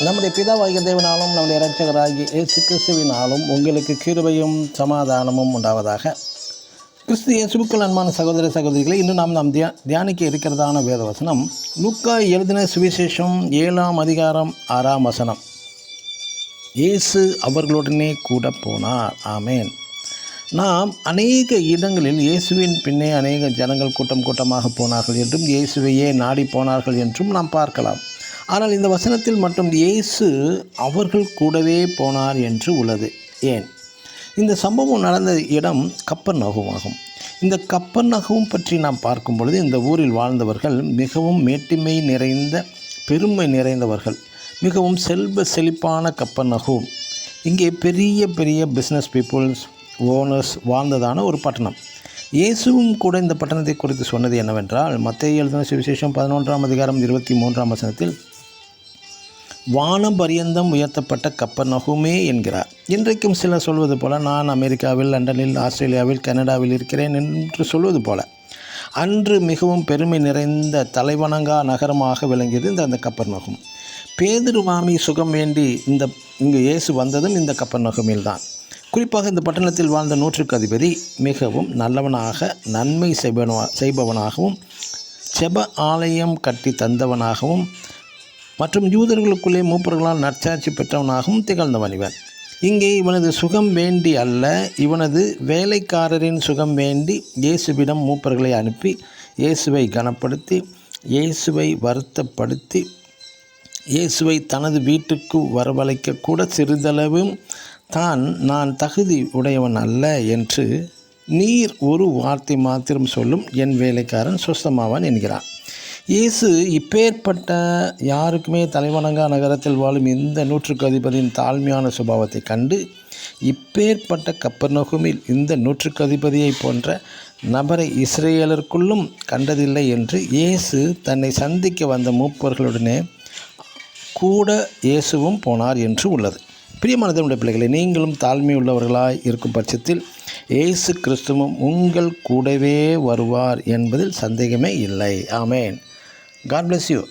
நம்முடைய பிதாவாகிய தேவனாலும் நம்முடைய இரட்சகராகிய இயேசு கிறிஸ்துவினாலும் உங்களுக்கு கிருபையும் சமாதானமும் உண்டாவதாக. கிறிஸ்து இயேசுவுக்குள் அன்பான சகோதர சகோதரிகளை, இன்று நாம் தியானிக்க இருக்கிறதான வேதவசனம் லூக்கா எழுதின சுவிசேஷம் 7ஆம் அதிகாரம் 6ஆம் வசனம். இயேசு அவர்களுடனே கூட போனார். ஆமேன். நாம் அநேக இடங்களில் இயேசுவின் பின்னே அநேக ஜனங்கள் கூட்டம் கூட்டமாக போனார்கள் என்றும் இயேசுவையே நாடி போனார்கள் என்றும் நாம் பார்க்கலாம். ஆனால் இந்த வசனத்தில் மட்டும் இயேசு அவர்கள் கூடவே போனார் என்று உள்ளது. ஏன்? இந்த சம்பவம் நடந்த இடம் கப்பர்நகூம் ஆகும். இந்த கப்பர்நகூம் பற்றி நாம் பார்க்கும் பொழுது, இந்த ஊரில் வாழ்ந்தவர்கள் மிகவும் மேட்டிமை நிறைந்த, பெருமை நிறைந்தவர்கள், மிகவும் செல்வ செழிப்பான கப்பர்நகூம். இங்கே பெரிய பெரிய பிஸ்னஸ் பீப்புள்ஸ், ஓனர்ஸ் வாழ்ந்ததான ஒரு பட்டணம். இயேசுவும் கூட இந்த பட்டணத்தை குறித்து சொன்னது என்னவென்றால், மத்தேயு எழுதின சுவிசேஷம் 11ஆம் அதிகாரம் 23ஆம் வசனத்தில், வானம் பரியந்தம் உயர்த்தப்பட்ட கப்பர்நகூமே என்கிறார். இன்றைக்கும் சிலர் சொல்வது போல, நான் அமெரிக்காவில், லண்டனில், ஆஸ்திரேலியாவில், கனடாவில் இருக்கிறேன் என்று சொல்வது போல, அன்று மிகவும் பெருமை நிறைந்த தலைவணங்கா நகரமாக விளங்கியது அந்த கப்பர்நகூம். பேதுருவாமி சுகம் வேண்டி இங்கு இயேசு வந்ததும் இந்த கப்பர்நகூமில் தான். குறிப்பாக இந்த பட்டணத்தில் வாழ்ந்த 100க்கு அதிபதி மிகவும் நல்லவனாக, நன்மை செய்பவனாகவும், செப ஆலயம் கட்டி தந்தவனாகவும் மற்றும் யூதர்களுக்குள்ளே மூப்பர்களால் நற்சாட்சி பெற்றவனாகவும் திகழ்ந்தவன் இவன். இங்கே இவனது சுகம் வேண்டி அல்ல, இவனது வேலைக்காரரின் சுகம் வேண்டி இயேசுவிடம் மூப்பர்களை அனுப்பி இயேசுவை கனப்படுத்தி, இயேசுவை வருத்தப்படுத்தி, இயேசுவை தனது வீட்டுக்கு வரவழைக்க கூட சிறிதளவும் நான் தகுதி உடையவன் அல்ல என்று, நீர் ஒரு வார்த்தை மாத்திரம் சொல்லும், என் வேலைக்காரன் சொஸ்தமாவான் என்கிறான். இயேசு இப்பேற்பட்ட யாருக்குமே தலைவணங்கா நகரத்தில் வாழும் இந்த 100க்கு அதிபதியின் தாழ்மையான சுபாவத்தை கண்டு, இப்பேற்பட்ட கப்பர்நகூமில் இந்த 100க்கு அதிபதியை போன்ற நபரை இஸ்ரேலருக்குள்ளும் கண்டதில்லை என்று இயேசு தன்னை சந்திக்க வந்த மூப்பர்களுடனே கூட இயேசுவும் போனார் என்று உள்ளது. பிரியமான தேவனுடைய பிள்ளைகளை, நீங்களும் தாழ்மை உள்ளவர்களாய் இருக்கும் பட்சத்தில் இயேசு கிறிஸ்துவும் உங்கள் கூடவே வருவார் என்பதில் சந்தேகமே இல்லை. ஆமேன். God bless you.